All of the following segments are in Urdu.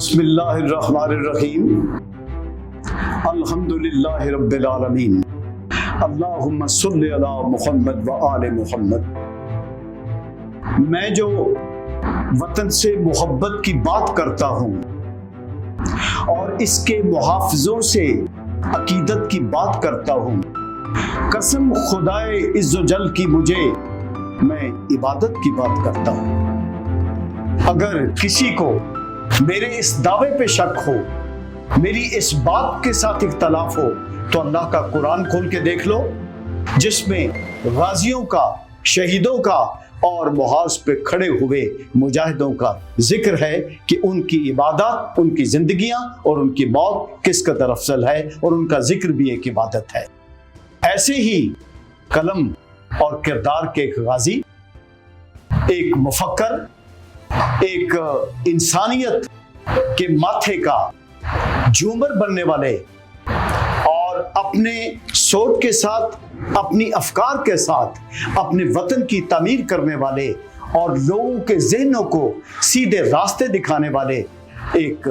بسم اللہ الرحمن الرحیم الحمدللہ رب العالمین اللہم صلی علی محمد و آل محمد۔ میں جو وطن سے محبت کی بات کرتا ہوں اور اس کے محافظوں سے عقیدت کی بات کرتا ہوں، قسم خدائے عز و جل کی مجھے میں عبادت کی بات کرتا ہوں۔ اگر کسی کو میرے اس دعوے پہ شک ہو، میری اس بات کے ساتھ اختلاف ہو، تو اللہ کا قرآن کھول کے دیکھ لو، جس میں غازیوں کا، شہیدوں کا اور محاذ پہ کھڑے ہوئے مجاہدوں کا ذکر ہے کہ ان کی عبادت، ان کی زندگیاں اور ان کی موت کس قدر افضل ہے، اور ان کا ذکر بھی ایک عبادت ہے۔ ایسے ہی قلم اور کردار کے ایک غازی، ایک مفکر، ایک انسانیت کے ماتھے کا جھومر بننے والے اور اپنے سوچ کے ساتھ، اپنی افکار کے ساتھ اپنے وطن کی تعمیر کرنے والے اور لوگوں کے ذہنوں کو سیدھے راستے دکھانے والے ایک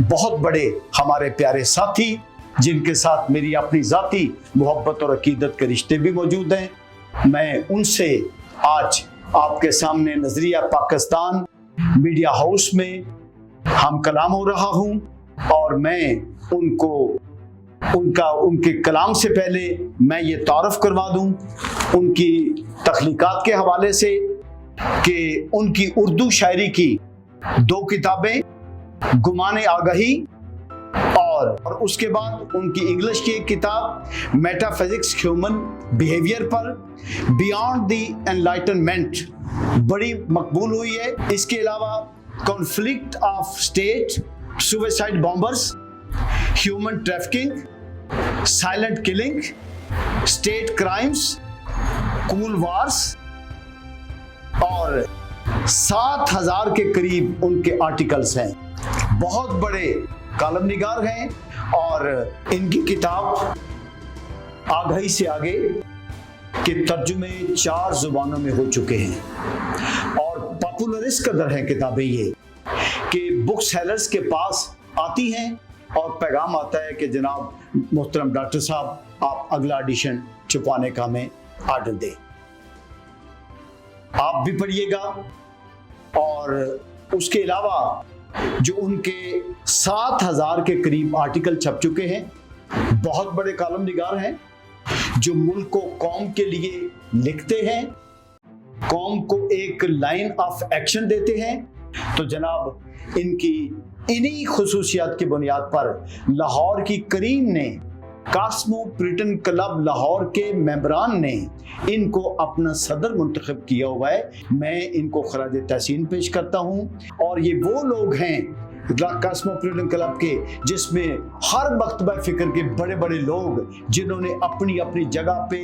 بہت بڑے ہمارے پیارے ساتھی، جن کے ساتھ میری اپنی ذاتی محبت اور عقیدت کے رشتے بھی موجود ہیں، میں ان سے آج آپ کے سامنے نظریہ پاکستان میڈیا ہاؤس میں ہم کلام ہو رہا ہوں، اور میں ان کے کلام سے پہلے میں یہ تعارف کروا دوں ان کی تخلیقات کے حوالے سے کہ ان کی اردو شاعری کی 2 کتابیں، گمان آگہی اور اس کے بعد ان کی انگلش کی ایک کتاب میٹا فزکس ہیومن بیہیویئر پر، بیانڈ دی انلائٹنمنٹ، بڑی مقبول ہوئی ہے۔ اس کے علاوہ conflict of state, suicide bombers, human trafficking, silent killing, state crimes, cold wars, اور 7000 کے قریب ان کے آرٹیکلز ہیں۔ بہت بڑے کالم نگار ہیں، اور ان کی کتاب آگہی سے آگے کے ترجمے 4 زبانوں میں ہو چکے ہیں، اور پاپولر اس قدر ہیں کتابیں یہ کہ بک سیلرز کے پاس آتی ہیں اور پیغام آتا ہے کہ جناب محترم ڈاکٹر صاحب، آپ اگلا ایڈیشن چھپانے کا ہمیں آرڈر دیں۔ آپ بھی پڑھیے گا۔ اور اس کے علاوہ جو ان کے 7000 کے قریب آرٹیکل چھپ چکے ہیں، بہت بڑے کالم نگار ہیں جو ملک و قوم کے لیے لکھتے ہیں، قوم کو ایک لائن آف ایکشن دیتے ہیں۔ تو جناب ان کی انہی خصوصیات کی بنیاد پر لاہور کی کریم نے، کاسمو پریٹن کلب لاہور کے ممبران نے ان کو اپنا صدر منتخب کیا ہوا ہے۔ میں ان کو خراج تحسین پیش کرتا ہوں، اور یہ وہ لوگ ہیں کاسمو پریٹن کلب کے جس میں ہر مکتبہ فکر کے بڑے بڑے لوگ، جنہوں نے اپنی اپنی جگہ پہ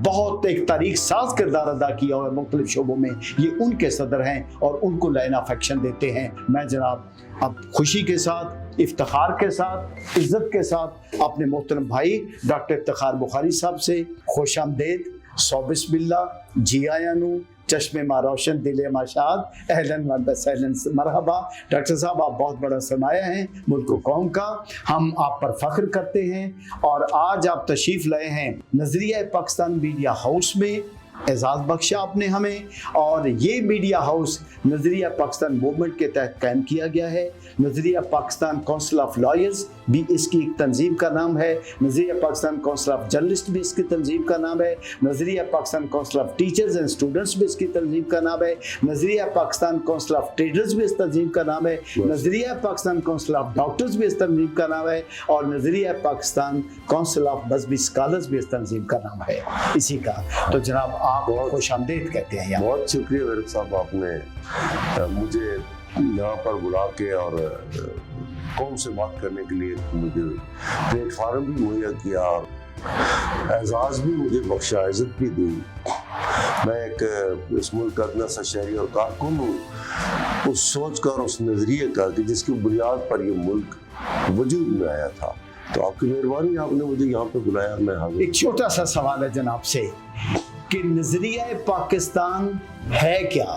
بہت ایک تاریخ ساز کردار ادا کیا ہوا ہے مختلف شعبوں میں، یہ ان کے صدر ہیں اور ان کو لائن آف ایکشن دیتے ہیں۔ میں جناب اب خوشی کے ساتھ، افتخار کے ساتھ، عزت کے ساتھ اپنے محترم بھائی ڈاکٹر افتخار بخاری صاحب سے خوش آمدید، سو بسم اللہ، جی آیا نو، چشم ما روشن، دل ما شاد، اہلاً و سہلاً، مرحبا۔ ڈاکٹر صاحب، آپ بہت بڑا سرمایہ ہیں ملک و قوم کا، ہم آپ پر فخر کرتے ہیں، اور آج آپ تشریف لائے ہیں نظریہ پاکستان میڈیا ہاؤس میں، اعزاز بخشا آپ نے ہمیں، اور یہ میڈیا ہاؤس نظریہ پاکستان موومنٹ کے تحت قائم کیا گیا ہے۔ نظریہ پاکستان کونسل آف لائرز بھی اس کی ایک تنظیم کا نام ہے، نظریہ پاکستان کونسل آف جرنلسٹ بھی اس کی تنظیم کا نام ہے، نظریہ Pakistan council of teachers and students بھی اس کی تنظیم کا نام ہے، نظریہ پاکستان کونسل آف ٹریڈرز بھی اس تنظیم کا نام ہے، نظریہ پاکستان کونسل آف ڈاکٹرز بھی اس تنظیم کا نام ہے، اور نظریہ پاکستان کونسل آف مذہبی اسکالرز بھی اس تنظیم کا نام ہے اسی کا۔ تو جناب آپ خوش آمدید کہتے ہیں۔ بہت شکریہ ورد صاحب، آپ نے مجھے یہاں پر بلا کے اور قوم سے بات کرنے کے لیے مجھے پلیٹ فارم بھی مہیا کیا، اور اعزاز بھی مجھے بخشا، عزت بھی دی۔ میں ایک اس ملک کا اتنا سا شہری اور کارکن ہوں، اس سوچ کا اور اس نظریے کا کہ جس کی بنیاد پر یہ ملک وجود میں آیا تھا۔ تو آپ کی مہربانی، آپ نے مجھے یہاں پہ بلایا، میں حاضر۔ ایک چھوٹا سا سوال ہے جناب سے کہ نظریہ پاکستان ہے کیا؟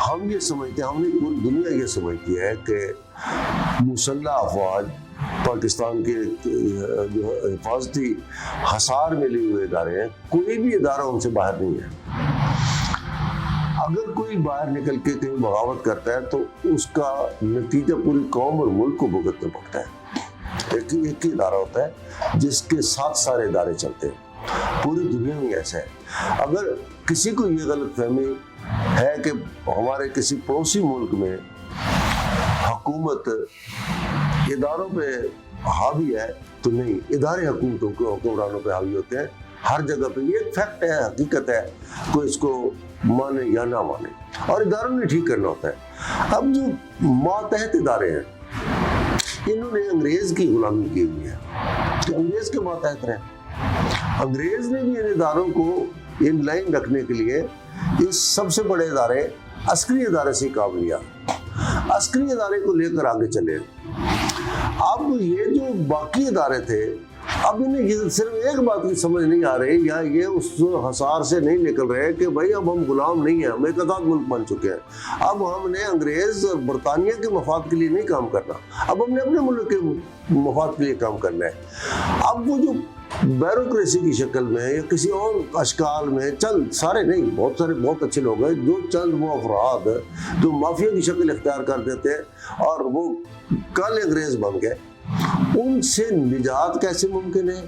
ہم یہ سمجھتے ہیں, ہم نے پوری دنیا یہ سمجھتی ہے کہ مسلح افواج پاکستان کے جو حفاظتی حصار میں لیے ہوئے ادارے ہیں, کوئی بھی ادارہ ان سے باہر نہیں ہے. اگر کوئی باہر نکل کے کہیں بغاوت کرتا ہے تو اس کا نتیجہ پوری قوم اور ملک کو بھگتنا پڑتا ہے. ایک ہی ادارہ ہوتا ہے جس کے ساتھ سارے ادارے چلتے ہیں, پوری دنیا میں ایسا ہے. اگر کسی کو یہ غلط فہمی ہے کہ ہمارے کسی پڑوسی ملک میں حکومت اداروں پہ حاوی ہے, تو نہیں, ادارے حکومتوں کے حکمرانوں پہ حاوی ہوتے ہیں ہر جگہ پہ. یہ ایک فیکٹ ہے, حقیقت ہے, کوئی اس کو مانے یا نہ مانے, اور اداروں نے ٹھیک کرنا ہوتا ہے. اب جو ماتحت ادارے ہیں انہوں نے انگریز کی غلامی کی ہوئی ہے, تو انگریز کے ماتحت رہے. انگریز نے بھی ان اداروں کو ان لائن رکھنے کے لیے اس سب سے بڑے ادارے عسکری ادارے سے کام لیا, عسکری ادارے کو لے کر آگے چلے. اب یہ جو باقی ادارے تھے, اب انہیں یہ صرف ایک بات کی سمجھ نہیں آ رہی, یا یہ اس حصار سے نہیں نکل رہے کہ بھائی اب ہم غلام نہیں ہیں, ہم ایک آزاد ملک بن چکے ہیں. اب ہم نے انگریز اور برطانیہ کے مفاد کے لیے نہیں کام کرنا, اب ہم نے اپنے ملک کے مفاد کے لیے کام کرنا ہے. اب وہ جو بیوروکریسی کی شکل میں یا کسی اور اشکال میں چند سارے نہیں, بہت سارے بہت اچھے لوگ ہیں, جو چند وہ افراد جو مافیا کی شکل اختیار کر دیتے ہیں اور وہ کل انگریز بن گئے, ان سے نجات کیسے ممکن ہے؟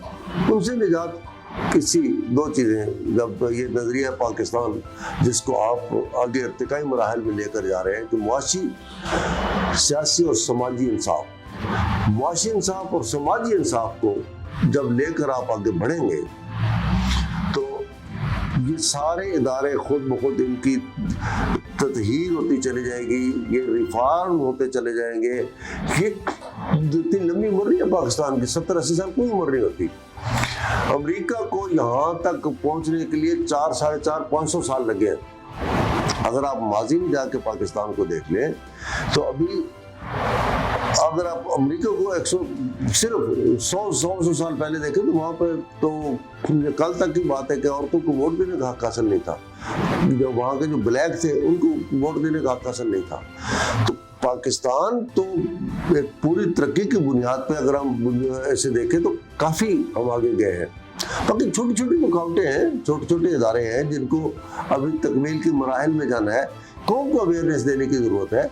ان سے نجات کسی دو چیزیں. جب یہ نظریہ پاکستان جس کو آپ آگے ارتقائی مراحل میں لے کر جا رہے ہیں کہ معاشی, سیاسی اور سماجی انصاف, معاشی انصاف اور سماجی انصاف کو جب لے کر آپ آگے بڑھیں گے تو یہ سارے ادارے خود بخود ان کی تطہیر ہوتی چلی جائے گی, یہ ریفارم ہوتے چلے جائیں گے. یہ اتنی لمبی عمر نہیں ہے پاکستان کی, 70-80 سال کوئی عمر نہیں ہوتی. امریکہ کو یہاں تک پہنچنے کے لیے 400-450 سال لگے ہیں. اگر آپ ماضی میں جا کے پاکستان کو دیکھ لیں تو ابھی اگر آپ امریکہ کو صرف 100 سال پہلے دیکھیں تو وہاں پہ تو کل تک کی بات ہے کہ عورتوں کو ووٹ دینے کا حق حاصل نہیں تھا. جو وہاں کے جو بلیک تھے ان کو ووٹ دینے کا حق حاصل نہیں تھا. تو پاکستان تو ایک پوری ترقی کی بنیاد پہ اگر ہم ایسے دیکھیں تو کافی ہم آگے گئے ہیں. باقی چھوٹی چھوٹی رکاوٹیں ہیں, چھوٹے چھوٹے ادارے ہیں جن کو ابھی تکمیل کے مراحل میں جانا ہے. قوم کو اویئرنیس دینے کی ضرورت ہے.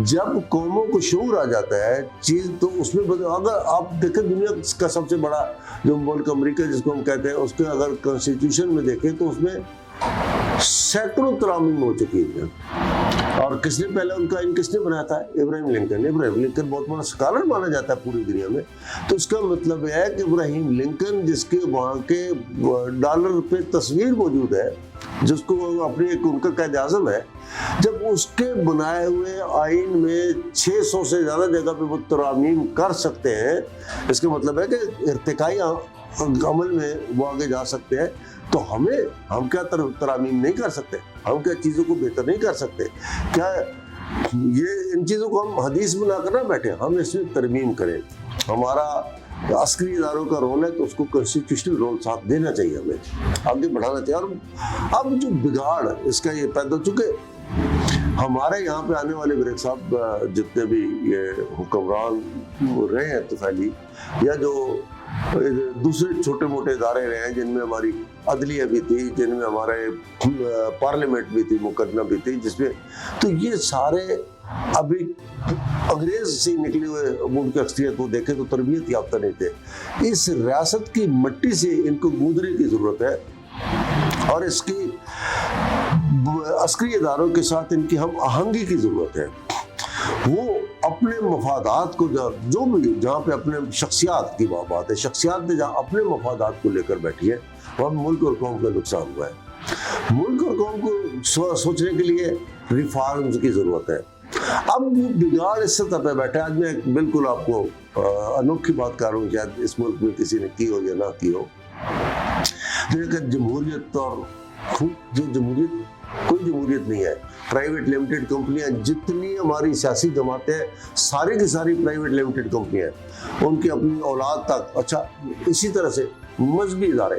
جب قوموں کو شعور آ جاتا ہے چیز تو اس میں اگر آپ دیکھیں دنیا کا سب سے بڑا جو ملک امریکہ جس کو ہم کہتے ہیں, اس کے اگر کانسٹیٹیوشن میں دیکھیں تو اس میں سینکڑوں ترامیم ہو چکی ہیں. اور کس نے پہلے ان کا کس نے بنایا تھا؟ ابراہیم لنکن. ابراہیم لنکن بہت بڑا اسکالر مانا جاتا ہے پوری دنیا میں. تو اس کا مطلب ہے کہ ابراہیم لنکن جس کے وہاں کے ڈالر پہ تصویر موجود ہے, جس کو اپنی ایک ان کا قائد اعظم ہے, جب اس کے بنائے ہوئے آئین میں 600 سے زیادہ جگہ پہ وہ ترامیم کر سکتے ہیں, اس کا مطلب ہے کہ ارتقائی عمل میں وہ آگے جا سکتے ہیں. تو ہم کیا ترامیم نہیں کر سکتے؟ ہم کیا چیزوں کو بہتر نہیں کر سکتے؟ کیا یہ ان چیزوں کو ہم حدیث بنا کر نہ بیٹھے, ہم اس میں ترمیم کریں. ہمارا عسکری اداروں کا رول ہے تو اس کو کنسٹیٹیوشنل رول ساتھ دینا چاہیے, ہمیں آگے بڑھانا چاہیے. اور اب جو بگاڑ اس کا یہ پیدا, چونکہ ہمارے یہاں پہ آنے والے بریک صاحب جتنے بھی یہ حکمران رہے ہیں طفیلی, یا جو دوسرے چھوٹے موٹے ادارے رہے ہیں جن میں ہماری عدلیہ بھی تھی, جن میں ہمارے پارلیمنٹ بھی تھی, مقدمہ بھی تھی, جس میں تو یہ سارے ابھی انگریز سے نکلے ہوئے ملک کی اکثریت کو دیکھیں تو تربیت یافتہ نہیں تھے. اس ریاست کی مٹی سے ان کو گودنے کی ضرورت ہے, اور اس کی عسکری اداروں کے ساتھ ان کی ہم آہنگی کی ضرورت ہے. وہ اپنے مفادات کو جو بھی جہاں پہ اپنے شخصیات کی بات ہے, شخصیات نے جہاں اپنے مفادات کو لے کر بیٹھی ہے, وہاں ملک اور قوم کا نقصان ہوا ہے. ملک اور قوم کو سوچنے کے لیے ریفارمز کی ضرورت ہے. اب وہ بگاڑ اس سطح پہ بیٹھا ہے. آج میں بالکل آپ کو انوکھی بات کر رہا ہوں, شاید اس ملک میں کسی نے کی ہو یا نہ کی ہو, لیکن جمہوریت اور جو جمہوریت کوئی جمہوریت نہیں ہے. پرائیویٹ لمیٹڈ کمپنیاں جتنی ہماری سیاسی جماعتیں ساری کی ساری پرائیویٹ لمیٹڈ کمپنیاں ہیں, ان کی اپنی اولاد تک. اچھا, اسی طرح سے مذہبی ادارے,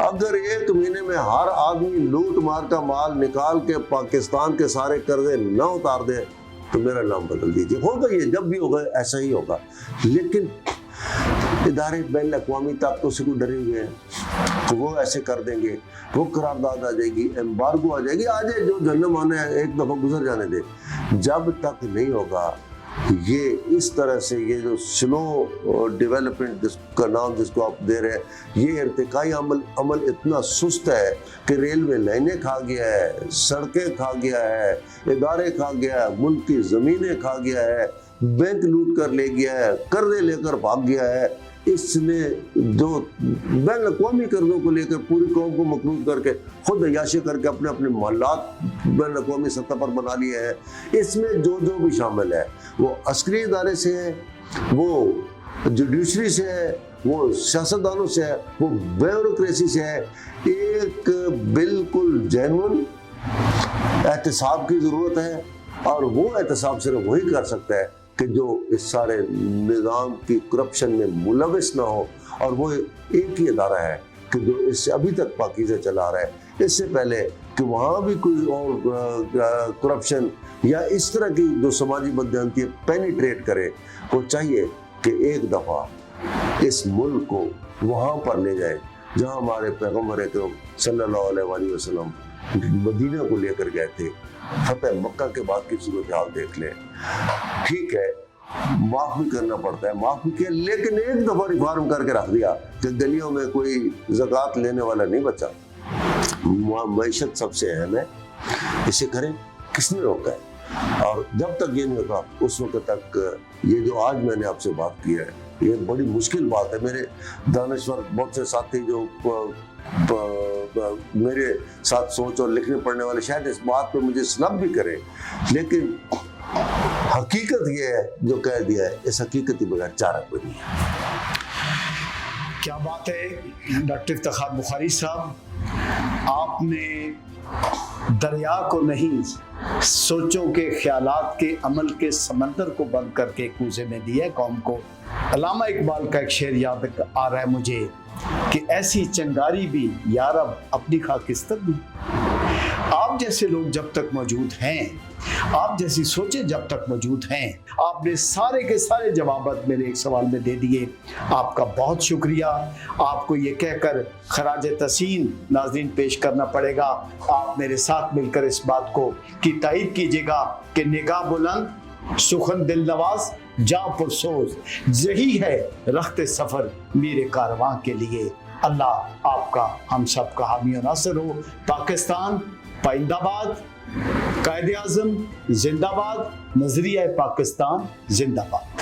اگر 1 مہینے میں ہر آدمی لوٹ مار کا مال نکال کے پاکستان کے سارے قرضے نہ اتار دے تو میرا نام بدل دیجیے. ہوگا یہ، جب بھی ہوگا ایسا ہی ہوگا. لیکن ادارے بین الاقوامی طاقتوں سے کوئی ڈرے ہوئے ہیں تو وہ ایسے کر دیں گے، وہ قرارداد آ جائے گی، ایمبارگو آ جائے گی، آ جائے جو جہنم آنا ہے ایک دفعہ گزر جانے دے. جب تک نہیں ہوگا یہ اس طرح سے، یہ جو سلو ڈیولپمنٹ جس کا نام جس کو آپ دے رہے ہیں، یہ ارتقائی عمل اتنا سست ہے کہ ریلوے لائنیں کھا گیا ہے، سڑکیں کھا گیا ہے، ادارے کھا گیا ہے، ملک کی زمینیں کھا گیا ہے، بینک لوٹ کر لے گیا ہے، قرضے لے کر بھاگ گیا ہے. اس نے جو بین الاقوامی قرضوں کو لے کر پوری قوم کو مقروض کر کے خود عیاشی کر کے اپنے اپنے محلات بین الاقوامی سطح پر بنا لیے ہیں. اس میں جو بھی شامل ہے، وہ عسکری ادارے سے ہے، وہ جوڈیشری سے ہے، وہ سیاستدانوں سے ہے، وہ بیوروکریسی سے ہے. ایک بالکل جینون احتساب کی ضرورت ہے، اور وہ احتساب صرف وہی کر سکتا ہے کہ جو اس سارے نظام کی کرپشن میں ملوث نہ ہو. اور وہ ایک ہی ادارہ ہے کہ جو اس سے ابھی تک پاکیزہ چلا رہا ہے. اس سے پہلے کہ وہاں بھی کوئی اور کرپشن یا اس طرح کی جو سماجی بددیانتی پینیٹریٹ کرے، وہ چاہیے کہ ایک دفعہ اس ملک کو وہاں پر لے جائے جہاں ہمارے پیغمبر اکرم صلی اللہ علیہ وآلہ وسلم مدینہ کو لے کر گئے تھے. فتح مکہ کے بعد کی صورتحال دیکھ لیں. ٹھیک ہے، معاف بھی کرنا پڑتا ہے، معاف بھی کیا، لیکن ایک دفعہ ریفارم کر کے رکھ دیا کہ گلیوں میں کوئی زکوٰۃ لینے والا نہیں بچا. معیشت سب سے اہم ہے، اسے کریں. کس نے روکا ہے؟ اور جب تک یہ نہیں ہوگا اس وقت تک یہ جو آج میں نے آپ سے بات کی ہے، یہ بڑی مشکل بات ہے. میرے دانشور بہت سے ساتھی جو میرے ساتھ سوچ اور لکھنے پڑھنے والے شاید اس بات پہ مجھے سنب بھی کریں، لیکن حقیقت یہ ہے جو کہہ دیا ہے، اس حقیقت کے بغیر چارہ کوئی نہیں ہے. کیا بات ہے ڈاکٹر افتخار بخاری صاحب، آپ نے دریا کو نہیں، سوچوں کے، خیالات کے، عمل کے سمندر کو بند کر کے کوزے میں دیا ہے قوم کو. علامہ اقبال کا ایک شعر یاد آ رہا ہے مجھے کہ ایسی چنگاری بھی یا رب اپنی خاکستر بھی. آپ جیسے لوگ جب تک موجود ہیں، آپ جیسی سوچیں جب تک موجود ہیں، آپ نے سارے کے سارے جوابات میرے ایک سوال میں دے دیے. آپ کا بہت شکریہ. آپ کو یہ کہہ کر خراج تحسین ناظرین پیش کرنا پڑے گا، آپ میرے ساتھ مل کر اس بات کو کی تائید کیجیے گا کہ نگاہ بلند، سخن دل نواز، جاں پرسوز، یہی ہے رخت سفر میرے کارواں کے لیے. اللہ آپ کا ہم سب کا حامی و ناصر ہو. پاکستان پائندہ باد، قائد اعظم زندہ باد، نظریہ پاکستان زندہ باد.